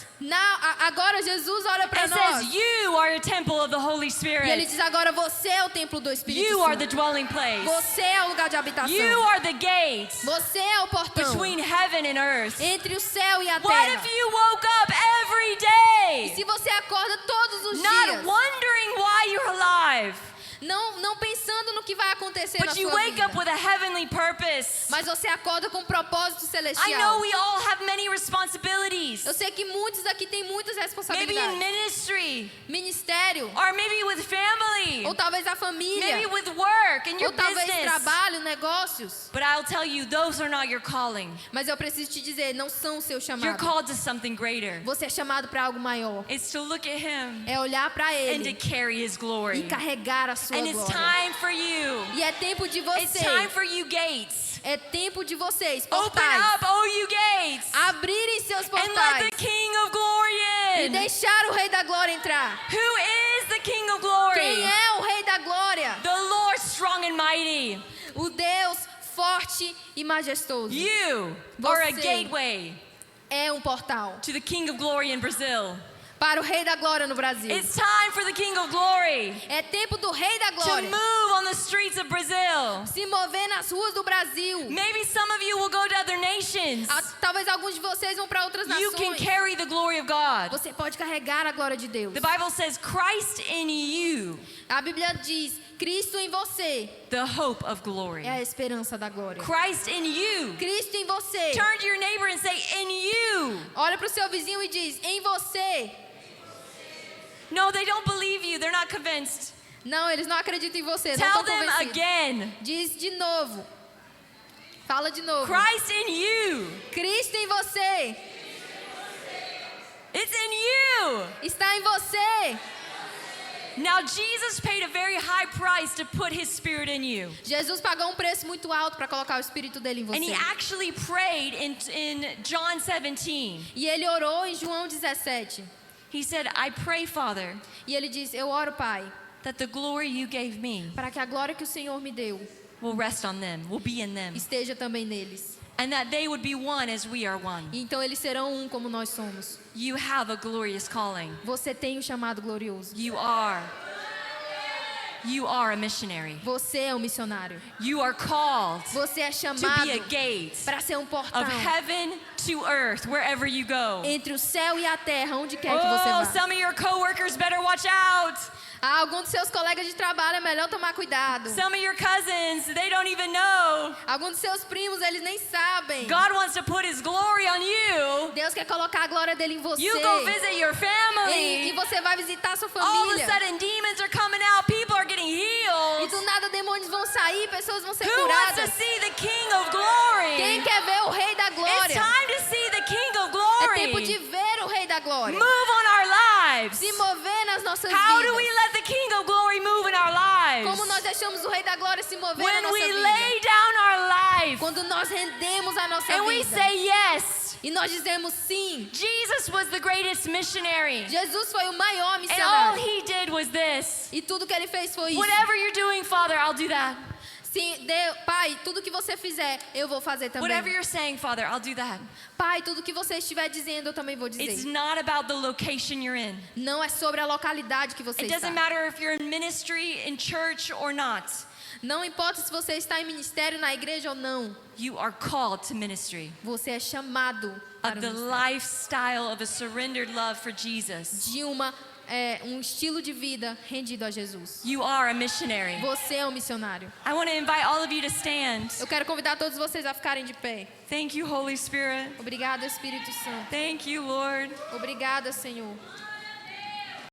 agora Jesus olha para and nós. says, you are a temple of the Holy E ele Spirit. diz agora, você é o templo do Espírito You are the Santo. dwelling place. Você é o lugar de habitação. You are the gate Você é o portão between heaven and earth. entre o céu e a What terra. if you woke up every E day se você acorda todos os not dias, wondering why you're alive, não pensando no que vai acontecer na but you sua wake vida, up with a heavenly purpose? mas você acorda com um propósito I celestial. know we all have many responsibilities. Eu sei que muitos aqui têm muitas Maybe in responsabilidades. ministry, Ministério, or maybe with family, ou talvez a família, maybe with work and your ou talvez business. trabalho, negócios. But I'll tell you, those are not your calling. Mas eu preciso te dizer, não são o seu You're chamado. called to something greater. Você é chamado para algo maior. It's to look at Him É olhar para and to Ele carry His glory. e carregar a sua And it's glória. time for you. E é tempo de It's você. time for you gates É tempo de vocês, Open portais, up, oh you gates, abrirem seus and let portais the King of Glory e in. deixar o Rei da Glória entrar. Who is the King of Glory? Quem é o Rei da Glória? The Lord strong and mighty. O Deus forte e majestoso. You are a Você. gateway É um portal to the King of Glory in Brazil. para o Rei da Glória no Brasil. It's time for the King of Glory É tempo do Rei da to Glória move on the streets of Brazil. se mover nas ruas do Brasil. Maybe some of you will go to other nations. Talvez alguns de vocês vão para outras You can nações. carry the glory of God. Você pode carregar a glória de Deus. The Bible says Christ in you, A Bíblia diz: Cristo em você the hope of glory. é a esperança da glória. Christ in you. Cristo em você. Turn to your neighbor and say, in you. Olha para o seu vizinho e diz: em você. No, they don't believe you. They're not convinced. Não, eles não acreditam em você. Não Tell estão them convencidos. again. Diz de novo. Fala de novo. Christ in you. Cristo em você. It's in you. Está em você. Now, Jesus paid a very high price to put his spirit in you. Jesus pagou um preço muito alto para colocar o Espírito dele em And he você. actually prayed in John 17. E ele orou em João 17. He said, I pray, Father, E ele diz: eu oro, Pai, that the glory you gave me para que a glória que o Senhor me deu will rest on them, will be in them, esteja também neles. and that they would be one as we are one. E então eles serão um como nós somos. You have a glorious calling. Você tem o chamado glorioso. You are a missionary. Você é um missionário. You are called Você é to chamado be a gate para ser um portal of heaven to earth wherever you go. entre o céu e a terra, onde quer que você Oh, vá. some of your coworkers better watch out. Alguns dos seus colegas de trabalho é melhor tomar cuidado. Some of your cousins, they don't even know. Alguns dos seus primos, eles nem sabem. God wants to put his glory on you. Deus quer colocar a glória dele em você. You go visit your E family. você vai visitar sua All of a família. sudden, demons are coming out. People are getting E healed. do nada demônios vão sair, pessoas vão ser Who wants to curadas. see the King of Glory? Quem quer ver o Rei da It's Glória? time to see the King of É tempo Glory. de ver o Rei da Glória. Move on our lives. Se mover nas nossas How do we vidas. let the King of Glory move in our Como lives? nós deixamos o Rei da Glória se mover na When nossa we vida. lay down our life Quando nós rendemos a nossa and we vida. say yes. E nós dizemos sim. Jesus was the greatest missionary. Jesus foi o maior And all missionário. he did was this. E tudo que ele fez foi isso. Whatever you're doing, Father, I'll do that. Sim, Pai, tudo que você fizer, eu vou fazer também. Whatever you're saying, Father, I'll do that. Pai, tudo que você estiver dizendo, eu também vou It's dizer. not about the location you're in. Não é sobre a localidade que você It está. doesn't matter if you're in ministry, in church, or not. Não importa se você está em ministério, na igreja ou não. You are called to ministry. Você é chamado para Of the o ministério. lifestyle of a surrendered love for Jesus. De um estilo de vida rendido a Jesus. You are a missionary. Você é um missionário. I want to invite all of you to stand. Eu quero convidar todos vocês a ficarem de pé. Thank you, Holy Spirit. Obrigada, Espírito Santo. Thank you, Lord. Obrigada, Senhor.